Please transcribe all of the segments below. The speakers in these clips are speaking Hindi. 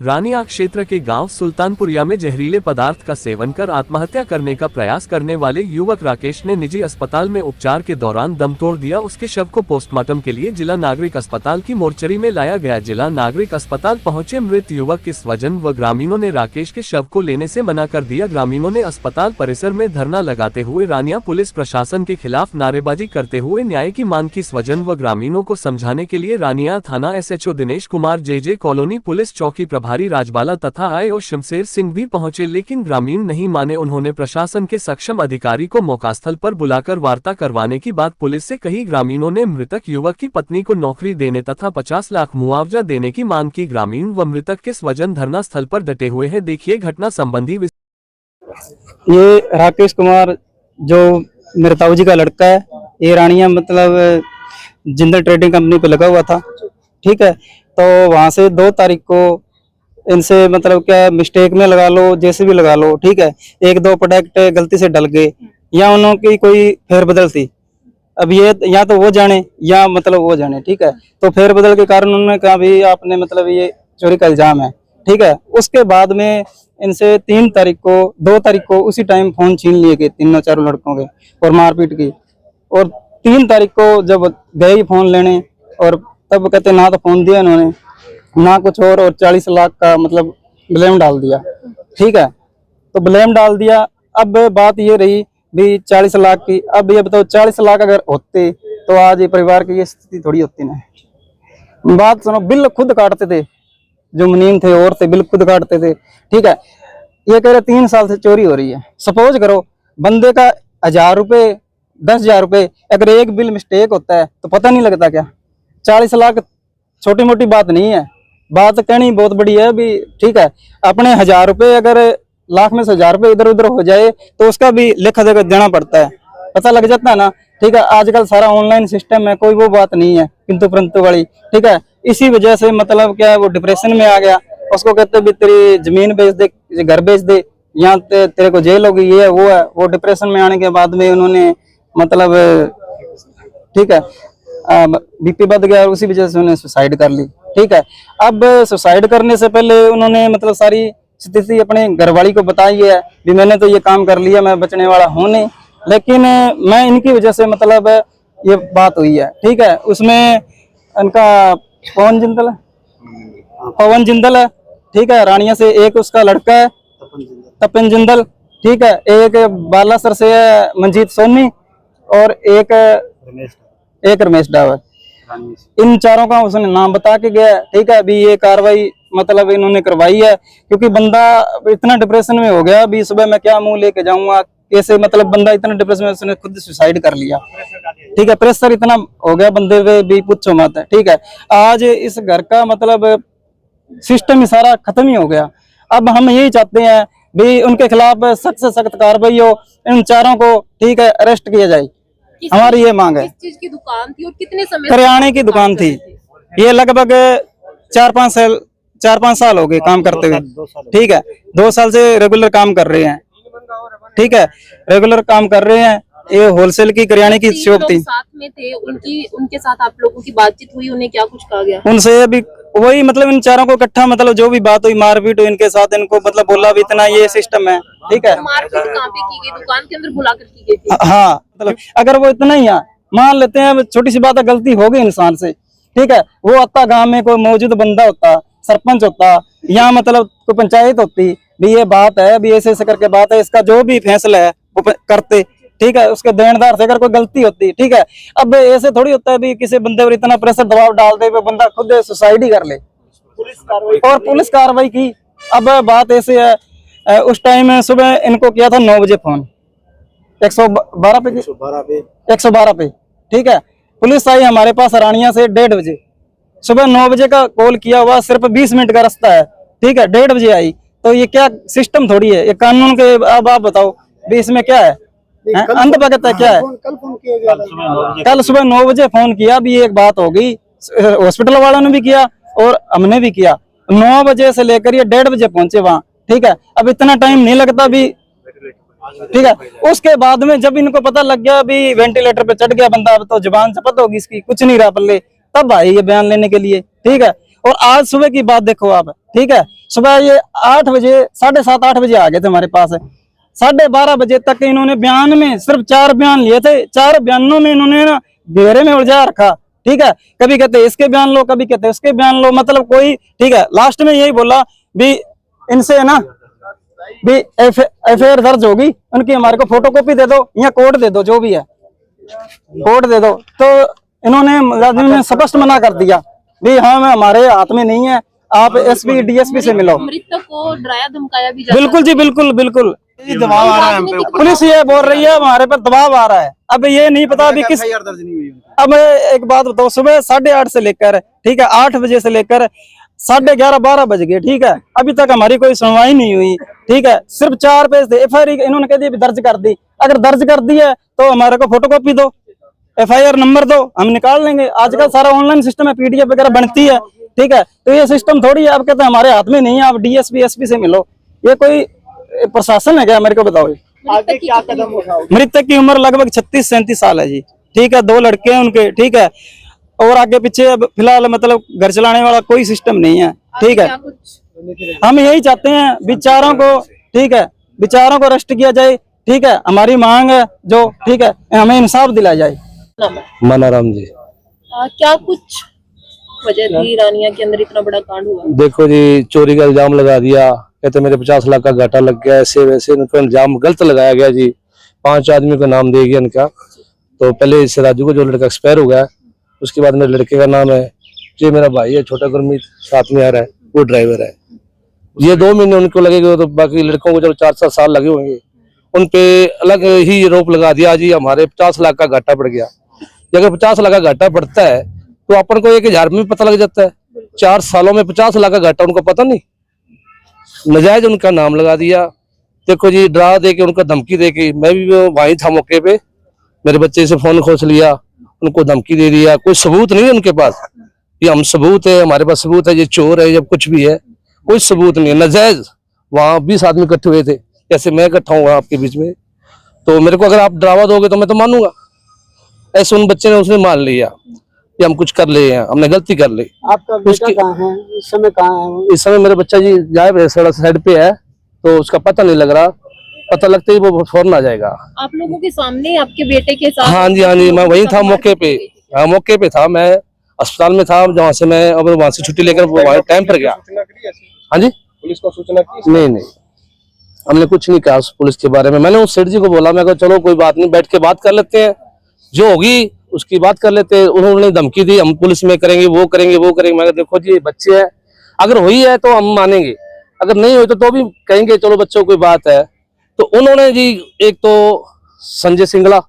रानिया क्षेत्र के गांव सुल्तानपुरिया में जहरीले पदार्थ का सेवन कर आत्महत्या करने का प्रयास करने वाले युवक राकेश ने निजी अस्पताल में उपचार के दौरान दम तोड़ दिया। उसके शव को पोस्टमार्टम के लिए जिला नागरिक अस्पताल की मोर्चरी में लाया गया। जिला नागरिक अस्पताल पहुंचे मृत युवक के स्वजन व ग्रामीणों ने राकेश के शव को लेने से मना कर दिया। ग्रामीणों ने अस्पताल परिसर में धरना लगाते हुए रानिया पुलिस प्रशासन के खिलाफ नारेबाजी करते हुए न्याय की मांग की। स्वजन व ग्रामीणों को समझाने के लिए रानिया थाना SHO Dinesh Kumar, JJ colony police चौकी प्रभारी राजबाला तथा IO शमशेर सिंह भी पहुंचे, लेकिन ग्रामीण नहीं माने। उन्होंने प्रशासन के सक्षम अधिकारी को मौकास्थल पर बुलाकर वार्ता करवाने की बात पुलिस से कही। ग्रामीणों ने मृतक युवक की पत्नी को नौकरी देने तथा 50 लाख मुआवजा देने की मांग की। ग्रामीण व मृतक के स्वजन धरना स्थल पर डटे हुए हैं। देखिए घटना संबंधी। ये राकेश कुमार जो मेरे ताऊजी का लड़का है, ये रानिया मतलब जिंदल ट्रेडिंग कंपनी पे लगा हुआ था। ठीक है, तो वहां से 2 तारीख को इनसे मतलब क्या मिस्टेक में लगा लो, जैसे भी लगा लो, ठीक है, 1-2 प्रोडक्ट गलती से डल गए या उनकी कोई फेरबदल थी। अब ये या तो वो जाने या मतलब वो जाने। ठीक है, तो फेरबदल के कारण उन्होंने कहा भी आपने मतलब ये चोरी का इल्जाम है। ठीक है, उसके बाद में इनसे 3 तारीख को 2 तारीख को उसी टाइम फोन छीन लिए गए तीनों चारों लड़कों के और मारपीट की। और 3 तारीख को जब गए फोन लेने और तब कहते ना तो फोन दिया इन्होंने ना कुछ और 40 लाख का मतलब ब्लेम डाल दिया। ठीक है, तो ब्लेम डाल दिया। अब बात ये रही भी 40 लाख की। अब ये बताओ 40 लाख अगर होते तो आज ये परिवार की ये स्थिति थोड़ी होती ना। बात सुनो, बिल खुद काटते थे जो मुनीम थे और थे, बिल खुद काटते थे। ठीक है, ये कह रहे 3 साल से चोरी हो रही है। सपोज करो बंदे का 1000 रुपये 10,000 रुपये अगर एक बिल मिस्टेक होता है तो पता नहीं लगता क्या? 40 लाख छोटी मोटी बात नहीं है, बात कहनी बहुत बड़ी है भी। ठीक है, अपने 1000 रुपये अगर लाख में से 1000 रुपये इधर उधर हो जाए तो उसका भी लेखा जोखा देना पड़ता है, पता लग जाता है ना। ठीक है, आजकल सारा ऑनलाइन सिस्टम है, कोई वो बात नहीं है किंतु परंतु वाली। ठीक है, इसी वजह से मतलब क्या है वो डिप्रेशन में आ गया। उसको कहते भी तेरी जमीन बेच दे, घर बेच दे, या तेरे को जेल होगी, ये वो है। वो डिप्रेशन में आने के बाद में उन्होंने मतलब ठीक है BP बढ़ गया और उसी वजह से उन्होंने सुसाइड कर ली। ठीक है, अब सुसाइड करने से पहले उन्होंने मतलब सारी स्थिति अपने घरवाली को बताई है भी मैंने तो ये काम कर लिया, मैं बचने वाला हूँ नहीं, लेकिन मैं इनकी वजह से मतलब ये बात हुई है। ठीक है, उसमें इनका पवन जिंदल है। ठीक है, रानिया से एक उसका लड़का है तपन जिंदल। ठीक है, एक बालासर से है मंजीत सोनी और एक रमेश डावर। इन चारों का उसने नाम बता के गया। ठीक है, अभी ये कार्रवाई मतलब इन्होंने करवाई है क्योंकि बंदा इतना डिप्रेशन में हो गया। अभी सुबह मैं क्या मुंह लेके जाऊंगा, कैसे मतलब बंदा इतना डिप्रेशन में उसने खुद सुसाइड कर लिया। ठीक है, प्रेशर इतना हो गया बंदे पे भी पूछो मत। ठीक है, आज इस घर का मतलब सिस्टम ही सारा खत्म ही हो गया। अब हम यही चाहते हैं भी उनके खिलाफ सख्त से सख्त कार्रवाई हो, इन चारों को ठीक है अरेस्ट किया जाए। हमारी ये मांग है। किस चीज की दुकान थी और कितने समय? करियाने की दुकान थी। ये लगभग 4-5 साल हो गए काम करते हुए। ठीक है, 2 साल से रेगुलर काम कर रहे हैं। ठीक है, रेगुलर काम कर रहे हैं। ये होलसेल की करियाने की शॉप थी। साथ में थे उनके साथ आप लोगों की बातचीत हुई, उन्हें क्या कुछ कहा गया? उनसे अभी वही मतलब इन चारों को इकट्ठा मतलब जो भी बात हुई, मारपीट हुई इनके साथ, इनको मतलब बोला भी इतना ये सिस्टम है। ठीक है, मारपीट कहाँ पे की गई? दुकान के अंदर बुलाकर की गई थी? हाँ, मतलब अगर वो इतना ही है, मान लेते हैं छोटी सी बात है, गलती हो गई इंसान से। ठीक है, वो आता गांव में कोई मौजूद बंदा होता, सरपंच होता या मतलब कोई पंचायत होती भी ये बात है भी ऐसे करके बात है, इसका जो भी फैसला है वो करते। ठीक है, उसके देनदार से अगर कोई गलती होती। ठीक है, अब ऐसे थोड़ी होता है भी किसी बंदे पर इतना प्रेशर दबाव डाल दे बंदा खुद सुसाइड ही कर ले। पुलिस कार्रवाई की। अब बात ऐसे है, उस टाइम सुबह इनको किया था 9 बजे फोन 112 पे। ठीक है, पुलिस आई हमारे पास रानिया से 1:30 बजे। सुबह 9 बजे का कॉल किया हुआ, सिर्फ 20 मिनट का रास्ता है। ठीक है, 1:30 बजे आई तो ये क्या सिस्टम थोड़ी है, ये कानून के। अब आप बताओ भी इसमें क्या है, अंध भगत है क्या है? कल सुबह 9 बजे फोन किया भी एक बात हो गई, हॉस्पिटल वालों ने भी किया और हमने भी किया। 9 बजे से लेकर ये 1:30 बजे पहुंचे वहां। ठीक है, अब इतना टाइम नहीं लगता भी। ठीक है, उसके बाद में जब इनको पता लग गया भी वेंटिलेटर पे चढ़ गया बंदा, अब तो जुबान चपत होगी इसकी, कुछ नहीं रहा पल्ले, तब आई ये बयान लेने के लिए। ठीक है, और आज सुबह की बात देखो आप। ठीक है, सुबह ये 8 बजे 7:30 8 बजे आ गए थे हमारे पास। 12:30 बजे तक इन्होंने बयान में सिर्फ 4 बयान लिए थे। 4 बयानों में इन्होंने ना घेरे में उलझा रखा। ठीक है, कभी कहते इसके बयान लो, कभी कहते उसके बयान लो, मतलब कोई। ठीक है, लास्ट में यही बोला भी इनसे ना भी एफआईआर दर्ज होगी, उनकी हमारे को फोटोकॉपी दे दो या कोड दे दो, जो भी है कोड दे दो। तो इन्होंने स्पष्ट मना कर दिया भी हाँ हमारे हाथ में नहीं है, आप एसपी डीएसपी से मिलो। मृतक को डराया धमकाया भी जाता बिल्कुल जी, बिल्कुल बिल्कुल दबाव आ रहा है हम पे। पुलिस ये बोल रही है हमारे पर दबाव आ रहा है। अब ये नहीं पता अभी किस। अब एक बात बताओ, सुबह 8:30 से लेकर, ठीक है, 8 बजे से लेकर 11:30 12 बज गए। ठीक है, अभी तक हमारी कोई सुनवाई नहीं हुई। ठीक है, सिर्फ 4 पेज थे। एफआईआर इन्होंने कह दिया दर्ज कर दी। अगर दर्ज कर दी है तो हमारे को फोटोकॉपी दो, एफआईआर नंबर दो, हम निकाल लेंगे। आजकल सारा ऑनलाइन सिस्टम है, पीडीएफ वगैरह बनती है। ठीक है, तो ये सिस्टम थोड़ी है। आप कहते हैं हमारे हाथ में नहीं है, आप डीएसपी एसपी से मिलो। ये कोई प्रशासन है क्या, मेरे को बताओ। आगे क्या कदम उठाओगे? मृतक की उम्र लगभग 36-37 साल है जी। ठीक है, 2 लड़के हैं उनके। ठीक है, और आगे पीछे अब फिलहाल मतलब घर चलाने वाला कोई सिस्टम नहीं है। ठीक है, हम यही चाहते हैं विचारों को, ठीक है, विचारों को अरेस्ट किया जाए। ठीक है, हमारी मांग है जो, ठीक है, हमें इंसाफ दिलाया जाए। मनाराम जी। क्या कुछ वजह थी रानिया के अंदर इतना बड़ा कांड हुआ? देखो जी, चोरी का इल्जाम लगा दिया, कहते मेरे 50 लाख का घाटा लग गया, ऐसे वैसे इनको इल्जाम गलत लगाया गया जी। 5 आदमी का नाम दे गया इनका। तो पहले इस राजू को, जो लड़का एक्सपायर हो गया, उसके बाद मेरे लड़के का नाम है, ये मेरा भाई है छोटा गुरमीत, साथ में आ रहा है, वो ड्राइवर है। ये 2 महीने उनको लगेगा, तो बाकी लड़कों को जब 4-7 साल लगे होंगे, उन पे अलग ही रोप लगा दिया जी। हमारे 50 लाख का घाटा पड़ गया। अगर 50 लाख का घाटा पड़ता है तो अपन को 1000 में पता लग जाता है। 4 सालों में 50 लाख का घाटा उनको पता नहीं, नजायज उनका नाम लगा दिया। देखो जी, डरा दे के, उनको धमकी दे के, मैं भी वहीं था मौके पे, मेरे बच्चे से फोन खोस लिया, उनको धमकी दे दिया। कोई सबूत नहीं है उनके पास, ये हम सबूत है, हमारे पास सबूत है, ये चोर है, जब कुछ भी है, कोई सबूत नहीं है। नजायज वहां 20 आदमी इकट्ठे हुए थे, जैसे मैं इकट्ठा हुआ आपके बीच में। तो मेरे को अगर आप डरावा दोगे तो मैं तो मानूंगा। ऐसे उन बच्चे ने उसने मान लिया कि हम कुछ कर ले हैं, हमने गलती कर ली। आपका बेटा कहाँ है इस समय? कहाँ है वो? इस समय मेरा बच्चा जी गायब है, सड़क साइड पे है, तो उसका पता नहीं लग रहा। पता लगते ही वो फौरन आ जाएगा। आप लोगों के सामने आपके बेटे के साथ? हाँ जी, हाँ जी, मैं वहीं था मौके पे। हाँ, मौके पे था, मैं अस्पताल में था, जहाँ से मैं अब वहां से छुट्टी लेकर वहाँ टाइम पर गया। हाँ जी, पुलिस को सूचना की? नहीं, हमने कुछ नहीं कहा पुलिस के बारे में। मैंने उस सेठ जी को बोला, मैं कहा चलो कोई बात नहीं, बैठ के बात कर लेते हैं, जो होगी उसकी बात कर लेते हैं। उन्होंने धमकी दी, हम पुलिस में करेंगे, वो करेंगे, वो करेंगे। मैं देखो जी, ये बच्चे हैं, अगर हुई है तो हम मानेंगे, अगर नहीं हुई तो भी कहेंगे चलो बच्चों कोई बात है। तो उन्होंने जी, एक तो संजय सिंगला,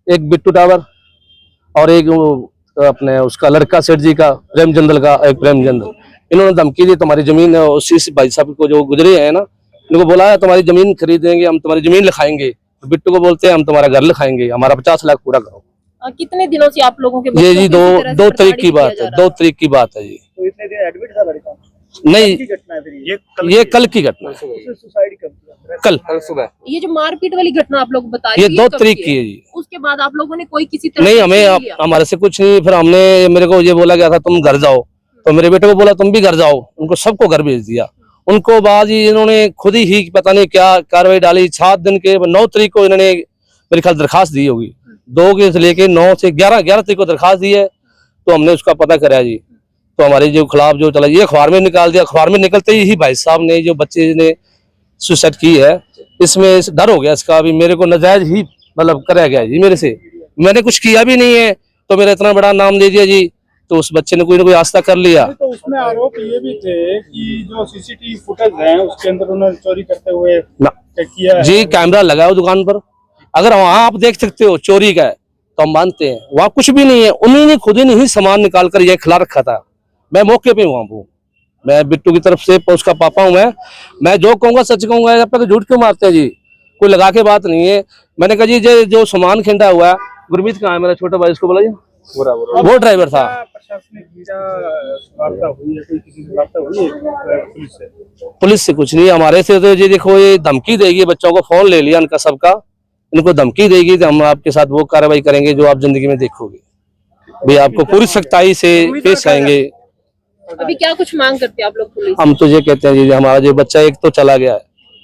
एक बिट्टू टावर, और एक अपने उसका लड़का सेठ जी का प्रेमचंद्र का, एक प्रेमचंद्र, इन्होंने धमकी दी तुम्हारी जमीन उसी भाई साहब को जो गुजरे हैं ना, इनको बोला है तुम्हारी जमीन खरीदेंगे, हम तुम्हारी जमीन लिखाएंगे। बिट्टू को बोलते हैं हम तुम्हारा घर लिखाएंगे, हमारा 50 लाख पूरा करो। कितने दिनों से आप लोगों के ये जी 2 तारीख की बात है, 2 तारीख की बात है जी। तो इतने दिन एडमिट था लड़का? नहीं, घटना है फिर ये कल की घटना है, सुसाइड कर दिया कल सुबह। ये जो मारपीट वाली घटना आप लोग बता ये रहे 2 तारीख की है जी। उसके बाद आप लोगों ने कोई किसी तरह नहीं, से हमें नहीं लिया? हमारे से कुछ नहीं। फिर हमने, मेरे को ये बोला गया था तुम घर जाओ, तो मेरे बेटे को बोला तुम भी घर जाओ, उनको सबको घर भेज दिया। उनको बाद ही इन्होंने खुद ही पता नहीं क्या कार्रवाई डाली। 7 दिन के 9 तारीख को इन्होंने मेरे ख्याल दरखास्त दी होगी, 2 के से लेके 9 से 11 तारीख को दरखास्त दी है। तो हमने उसका पता करा जी, तो हमारे जो खिलाफ जो चला, ये अखबार में निकाल दिया। अखबार में निकलते ही भाई साहब ने, जो बच्चे ने सुसाइड की है, इसमें डर हो गया इसका, अभी मेरे को नजायज ही मतलब कराया गया जी मेरे से। मैंने कुछ किया भी नहीं है, तो मेरा इतना बड़ा नाम दे दिया जी। तो उस बच्चे ने कोई ना कोई आस्था कर लिया। तो उसमें आरोप ये भी थे कि जो सीसीटीवी फुटेज है उसके अंदर उन्होंने चोरी करते हुए किया है। जी, कैमरा लगा है दुकान पर, अगर वहां आप देख सकते हो चोरी का है तो हम मानते हैं। वहां कुछ भी नहीं है, उन्होंने खुद ही सामान निकाल कर यह खिला रखा था। मैं मौके पे वहां हूँ, मैं बिट्टू की तरफ से उसका पापा हूँ। मैं जो कहूंगा सच कहूंगा, यहाँ पे तो झूठ क्यों मारते हैं जी, कोई लगा के बात नहीं है। मैंने कहा जी जो सामान खिंडा हुआ है, गुरमीत कहाँ है मेरा छोटा भाई, इसको बोला जी, वो ड्राइवर था। पुलिस से कुछ नहीं, हमारे से तो जी देखो, ये धमकी देगी, बच्चों को फोन ले लिया इनका सबका, इनको धमकी देगी तो हम आपके साथ वो कार्रवाई करेंगे जो आप जिंदगी में देखोगे। भाई आपको पूरी सख्ताई से पेश आएंगे। अभी क्या कुछ मांग करते हैं आप लोग पुलिस? हम तो ये कहते हैं जी हमारा जो बच्चा एक तो चला गया है,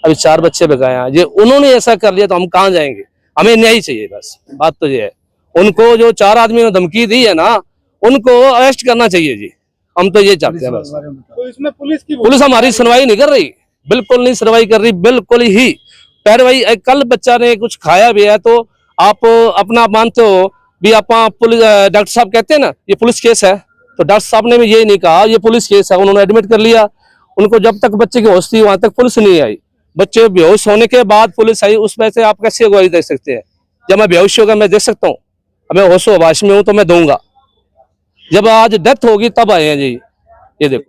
अभी 4 बच्चे बकाए हैं, ये उन्होंने ऐसा कर लिया तो हम कहाँ जाएंगे? हमें न्याय चाहिए, बस बात तो ये है। उनको जो 4 आदमी ने धमकी दी है ना, उनको अरेस्ट करना चाहिए जी, हम तो ये चाहते हैं बस। तो इसमें पुलिस हमारी सुनवाई नहीं कर रही, बिल्कुल नहीं सुनवाई कर रही, बिल्कुल ही पैरवाई। कल बच्चा ने कुछ खाया भी है तो आप अपना मानते हो भी, आप पुलिस डॉक्टर साहब कहते हैं ना ये पुलिस केस है, तो डॉक्टर साहब ने भी ये नहीं कहा ये पुलिस केस है, उन्होंने एडमिट कर लिया उनको। जब तक बच्चे की होश थी वहां तक पुलिस नहीं आई, बच्चे बेहोश होने के बाद पुलिस आई, उसमें से आप कैसे अगुवाई दे सकते हैं? जब मैं बेहोश होगा मैं दे सकता हूँ? मैं होश वाश में हूँ तो मैं दूंगा, जब आज डेथ होगी तब आए हैं जी। ये देखो